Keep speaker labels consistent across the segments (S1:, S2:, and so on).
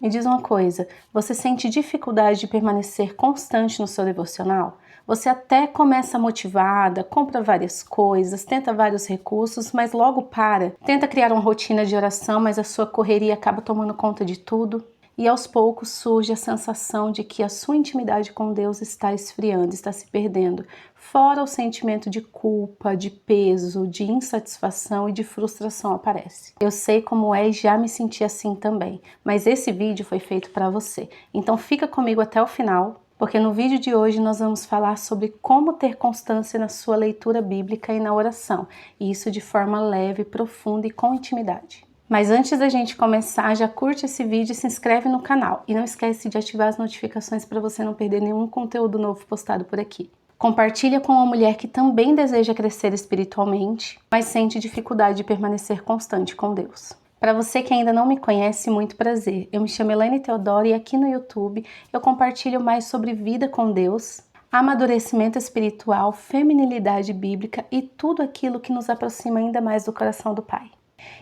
S1: Me diz uma coisa, você sente dificuldade de permanecer constante no seu devocional? Você até começa motivada, compra várias coisas, tenta vários recursos, mas logo para. Tenta criar uma rotina de oração, mas a sua correria acaba tomando conta de tudo. E aos poucos surge a sensação de que a sua intimidade com Deus está esfriando, está se perdendo. Fora o sentimento de culpa, de peso, de insatisfação e de frustração aparece. Eu sei como é e já me senti assim também, mas esse vídeo foi feito para você. Então fica comigo até o final, porque no vídeo de hoje nós vamos falar sobre como ter constância na sua leitura bíblica e na oração, e isso de forma leve, profunda e com intimidade. Mas antes da gente começar, já curte esse vídeo e se inscreve no canal. E não esquece de ativar as notificações para você não perder nenhum conteúdo novo postado por aqui. Compartilha com uma mulher que também deseja crescer espiritualmente, mas sente dificuldade de permanecer constante com Deus. Para você que ainda não me conhece, muito prazer. Eu me chamo Elaine Teodoro e aqui no YouTube eu compartilho mais sobre vida com Deus, amadurecimento espiritual, feminilidade bíblica e tudo aquilo que nos aproxima ainda mais do coração do Pai.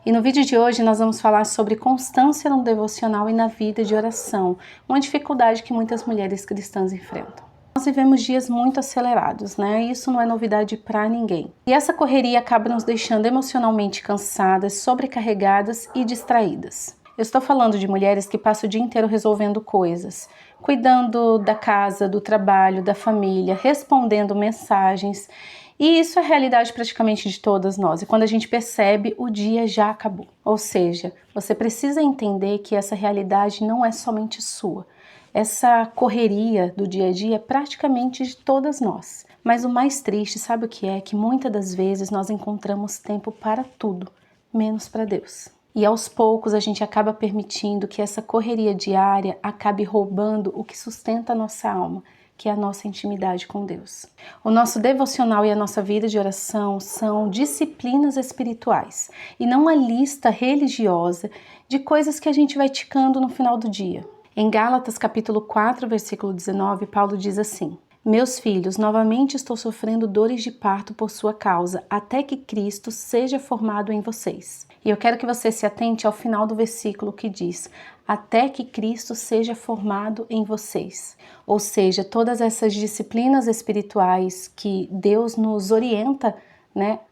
S1: E no vídeo de hoje nós vamos falar sobre constância no devocional e na vida de oração, uma dificuldade que muitas mulheres cristãs enfrentam. Nós vivemos dias muito acelerados, né? Isso não é novidade para ninguém. E essa correria acaba nos deixando emocionalmente cansadas, sobrecarregadas e distraídas. Eu estou falando de mulheres que passam o dia inteiro resolvendo coisas, cuidando da casa, do trabalho, da família, respondendo mensagens. E isso é a realidade praticamente de todas nós. E quando a gente percebe, o dia já acabou. Ou seja, você precisa entender que essa realidade não é somente sua. Essa correria do dia a dia é praticamente de todas nós. Mas o mais triste, sabe o que é? Que muitas das vezes nós encontramos tempo para tudo, menos para Deus. E aos poucos a gente acaba permitindo que essa correria diária acabe roubando o que sustenta a nossa alma, que é a nossa intimidade com Deus. O nosso devocional e a nossa vida de oração são disciplinas espirituais e não uma lista religiosa de coisas que a gente vai ticando no final do dia. Em Gálatas capítulo 4, versículo 19, Paulo diz assim: Meus filhos, novamente estou sofrendo dores de parto por sua causa, até que Cristo seja formado em vocês. E eu quero que você se atente ao final do versículo que diz: até que Cristo seja formado em vocês. Ou seja, todas essas disciplinas espirituais que Deus nos orienta,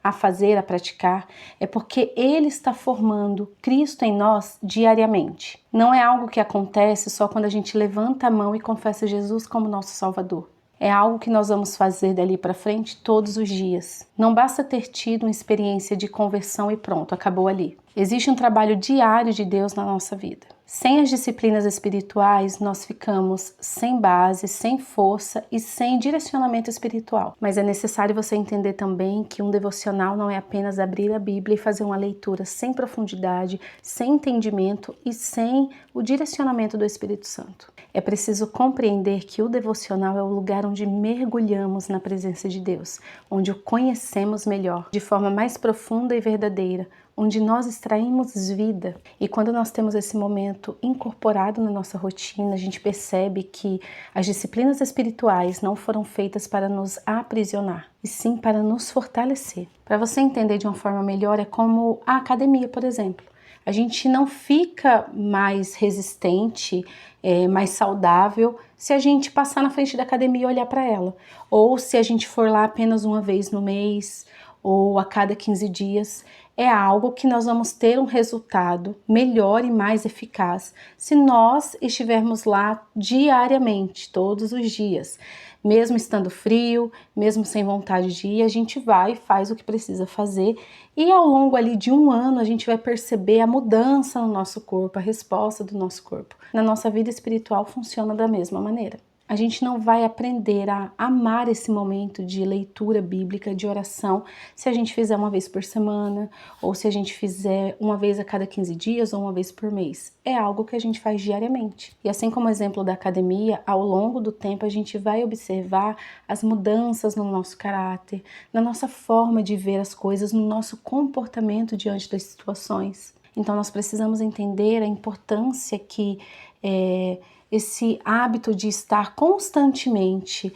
S1: a fazer, a praticar, é porque Ele está formando Cristo em nós diariamente. Não é algo que acontece só quando a gente levanta a mão e confessa Jesus como nosso Salvador. É algo que nós vamos fazer dali para frente todos os dias. Não basta ter tido uma experiência de conversão e pronto, acabou ali. Existe um trabalho diário de Deus na nossa vida. Sem as disciplinas espirituais, nós ficamos sem base, sem força e sem direcionamento espiritual. Mas é necessário você entender também que um devocional não é apenas abrir a Bíblia e fazer uma leitura sem profundidade, sem entendimento e sem o direcionamento do Espírito Santo. É preciso compreender que o devocional é o lugar onde mergulhamos na presença de Deus, onde o conhecemos melhor, de forma mais profunda e verdadeira, onde nós extraímos vida. E quando nós temos esse momento incorporado na nossa rotina, a gente percebe que as disciplinas espirituais não foram feitas para nos aprisionar, e sim para nos fortalecer. Para você entender de uma forma melhor, é como a academia, por exemplo. A gente não fica mais resistente, mais saudável se a gente passar na frente da academia e olhar para ela. Ou se a gente for lá apenas uma vez no mês, ou a cada 15 dias. É algo que nós vamos ter um resultado melhor e mais eficaz se nós estivermos lá diariamente, todos os dias. Mesmo estando frio, mesmo sem vontade de ir, a gente vai e faz o que precisa fazer e ao longo ali de um ano a gente vai perceber a mudança no nosso corpo, a resposta do nosso corpo. Na nossa vida espiritual funciona da mesma maneira. A gente não vai aprender a amar esse momento de leitura bíblica, de oração, se a gente fizer uma vez por semana, ou se a gente fizer uma vez a cada 15 dias ou uma vez por mês. É algo que a gente faz diariamente. E assim como o exemplo da academia, ao longo do tempo a gente vai observar as mudanças no nosso caráter, na nossa forma de ver as coisas, no nosso comportamento diante das situações. Então nós precisamos entender a importância que esse hábito de estar constantemente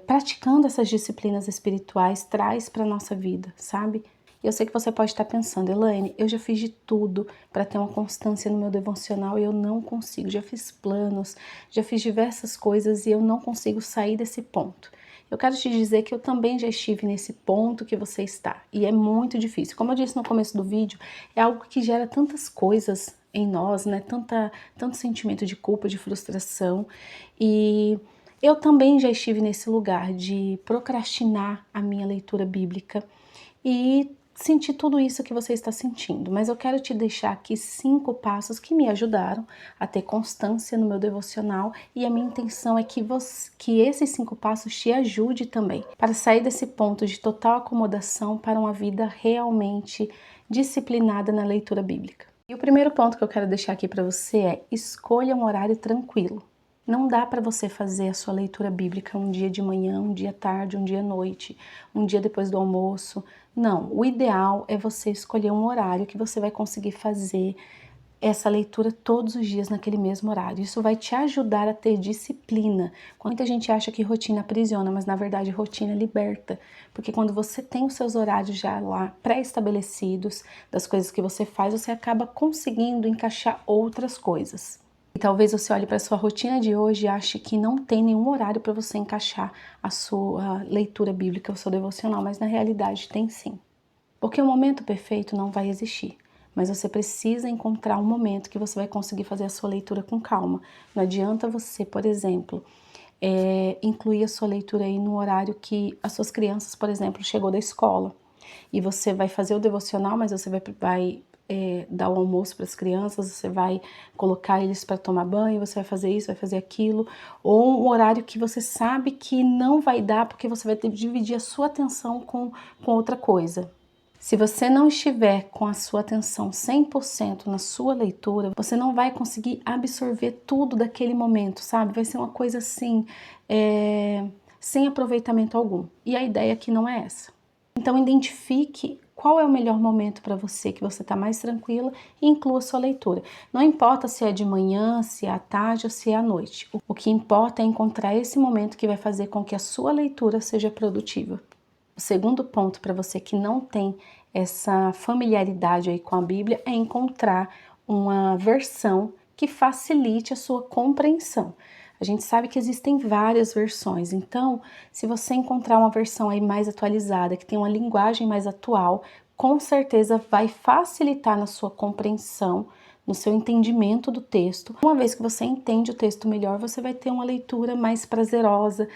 S1: praticando essas disciplinas espirituais traz para a nossa vida, sabe? E eu sei que você pode estar pensando, Elaine, eu já fiz de tudo para ter uma constância no meu devocional e eu não consigo. Já fiz planos, já fiz diversas coisas e eu não consigo sair desse ponto. Eu quero te dizer que eu também já estive nesse ponto que você está e é muito difícil. Como eu disse no começo do vídeo, é algo que gera tantas coisas em nós, né? Tanto sentimento de culpa, de frustração. E eu também já estive nesse lugar de procrastinar a minha leitura bíblica e sentir tudo isso que você está sentindo. Mas eu quero te deixar aqui 5 passos que me ajudaram a ter constância no meu devocional e a minha intenção é que esses 5 passos te ajude também para sair desse ponto de total acomodação para uma vida realmente disciplinada na leitura bíblica. E o primeiro ponto que eu quero deixar aqui para você é: escolha um horário tranquilo. Não dá para você fazer a sua leitura bíblica um dia de manhã, um dia tarde, um dia à noite, um dia depois do almoço. Não, o ideal é você escolher um horário que você vai conseguir fazer essa leitura todos os dias naquele mesmo horário. Isso vai te ajudar a ter disciplina. Muita gente acha que rotina aprisiona, mas na verdade rotina liberta. Porque quando você tem os seus horários já lá pré-estabelecidos, das coisas que você faz, você acaba conseguindo encaixar outras coisas. E talvez você olhe para a sua rotina de hoje e ache que não tem nenhum horário para você encaixar a sua leitura bíblica, o seu devocional, mas na realidade tem sim. Porque o momento perfeito não vai existir, mas você precisa encontrar um momento que você vai conseguir fazer a sua leitura com calma. Não adianta você, por exemplo, incluir a sua leitura aí no horário que as suas crianças, por exemplo, chegou da escola. E você vai fazer o devocional, mas você vai dar o almoço para as crianças, você vai colocar eles para tomar banho, você vai fazer isso, vai fazer aquilo, ou um horário que você sabe que não vai dar porque você vai ter que dividir a sua atenção com outra coisa. Se você não estiver com a sua atenção 100% na sua leitura, você não vai conseguir absorver tudo daquele momento, sabe? Vai ser uma coisa assim, sem aproveitamento algum. E a ideia aqui não é essa. Então identifique qual é o melhor momento para você, que você está mais tranquila, e inclua a sua leitura. Não importa se é de manhã, se é à tarde ou se é à noite. O que importa é encontrar esse momento que vai fazer com que a sua leitura seja produtiva. O segundo ponto para você que não tem essa familiaridade aí com a Bíblia é encontrar uma versão que facilite a sua compreensão. A gente sabe que existem várias versões, então se você encontrar uma versão aí mais atualizada, que tem uma linguagem mais atual, com certeza vai facilitar na sua compreensão, no seu entendimento do texto. Uma vez que você entende o texto melhor, você vai ter uma leitura mais prazerosa,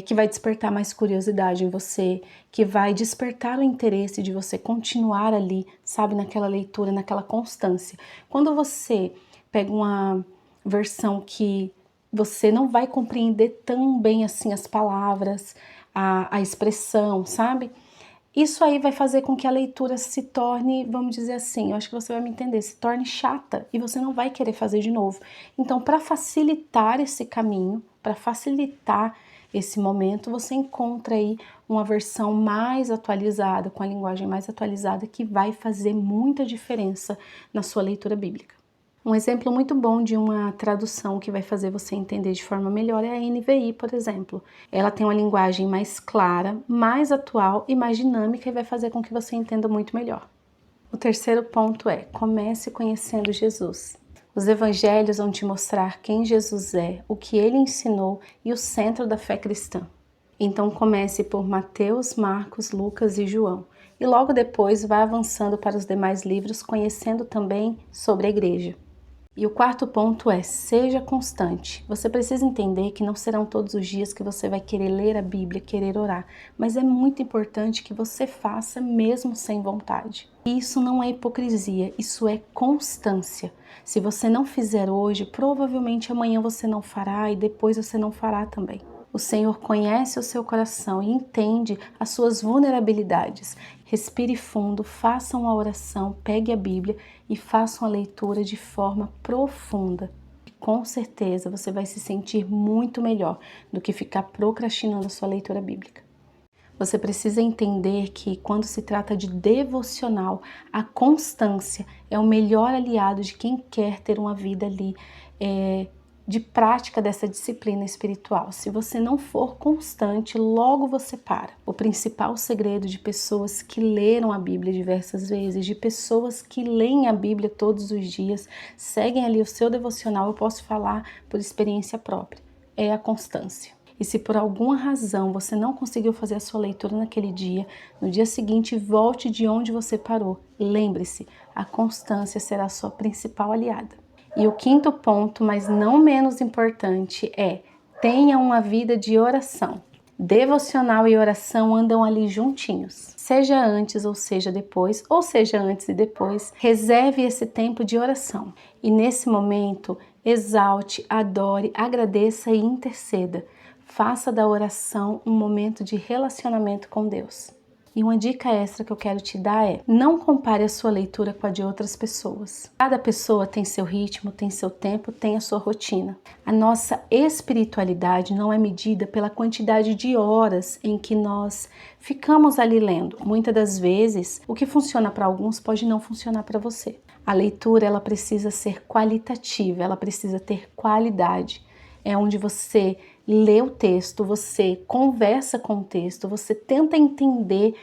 S1: que vai despertar mais curiosidade em você, que vai despertar o interesse de você continuar ali, sabe, naquela leitura, naquela constância. Quando você pega uma versão que você não vai compreender tão bem assim as palavras, a expressão, sabe? Isso aí vai fazer com que a leitura se torne, vamos dizer assim, eu acho que você vai me entender, se torne chata e você não vai querer fazer de novo. Então, para facilitar esse caminho, para facilitar esse momento, você encontra aí uma versão mais atualizada, com a linguagem mais atualizada, que vai fazer muita diferença na sua leitura bíblica. Um exemplo muito bom de uma tradução que vai fazer você entender de forma melhor é a NVI, por exemplo. Ela tem uma linguagem mais clara, mais atual e mais dinâmica e vai fazer com que você entenda muito melhor. O terceiro ponto é: comece conhecendo Jesus. Os evangelhos vão te mostrar quem Jesus é, o que ele ensinou e o centro da fé cristã. Então comece por Mateus, Marcos, Lucas e João. E logo depois vá avançando para os demais livros, conhecendo também sobre a igreja. E o quarto ponto é: seja constante. Você precisa entender que não serão todos os dias que você vai querer ler a Bíblia, querer orar, mas é muito importante que você faça mesmo sem vontade. E isso não é hipocrisia, isso é constância. Se você não fizer hoje, provavelmente amanhã você não fará e depois você não fará também. O Senhor conhece o seu coração e entende as suas vulnerabilidades. Respire fundo, faça uma oração, pegue a Bíblia e faça uma leitura de forma profunda. E com certeza você vai se sentir muito melhor do que ficar procrastinando a sua leitura bíblica. Você precisa entender que quando se trata de devocional, a constância é o melhor aliado de quem quer ter uma vida ali de prática dessa disciplina espiritual. Se você não for constante, logo você para. O principal segredo de pessoas que leram a Bíblia diversas vezes, de pessoas que leem a Bíblia todos os dias, seguem ali o seu devocional, eu posso falar por experiência própria, é a constância. E se por alguma razão você não conseguiu fazer a sua leitura naquele dia, no dia seguinte volte de onde você parou. Lembre-se, a constância será a sua principal aliada. E o quinto ponto, mas não menos importante, é: tenha uma vida de oração. Devocional e oração andam ali juntinhos. Seja antes ou seja depois, ou seja antes e depois, reserve esse tempo de oração. E nesse momento, exalte, adore, agradeça e interceda. Faça da oração um momento de relacionamento com Deus. E uma dica extra que eu quero te dar é: não compare a sua leitura com a de outras pessoas. Cada pessoa tem seu ritmo, tem seu tempo, tem a sua rotina. A nossa espiritualidade não é medida pela quantidade de horas em que nós ficamos ali lendo. Muitas das vezes, o que funciona para alguns pode não funcionar para você. A leitura, ela precisa ser qualitativa, ela precisa ter qualidade. É onde você lê o texto, você conversa com o texto, você tenta entender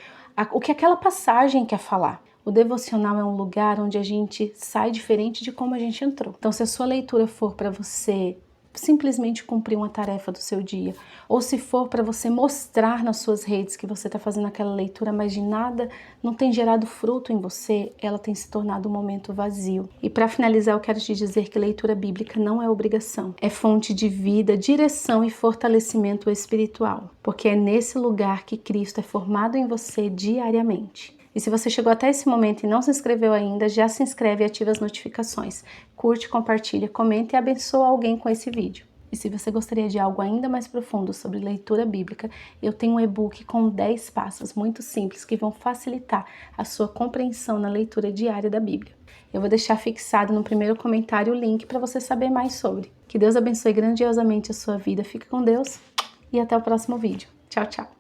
S1: o que aquela passagem quer falar. O devocional é um lugar onde a gente sai diferente de como a gente entrou. Então, se a sua leitura for para você simplesmente cumprir uma tarefa do seu dia, ou se for para você mostrar nas suas redes que você está fazendo aquela leitura, mas de nada não tem gerado fruto em você, ela tem se tornado um momento vazio. E para finalizar, eu quero te dizer que leitura bíblica não é obrigação, é fonte de vida, direção e fortalecimento espiritual, porque é nesse lugar que Cristo é formado em você diariamente. E se você chegou até esse momento e não se inscreveu ainda, já se inscreve e ativa as notificações. Curte, compartilha, comenta e abençoa alguém com esse vídeo. E se você gostaria de algo ainda mais profundo sobre leitura bíblica, eu tenho um e-book com 10 passos muito simples que vão facilitar a sua compreensão na leitura diária da Bíblia. Eu vou deixar fixado no primeiro comentário o link para você saber mais sobre. Que Deus abençoe grandiosamente a sua vida. Fique com Deus e até o próximo vídeo. Tchau, tchau.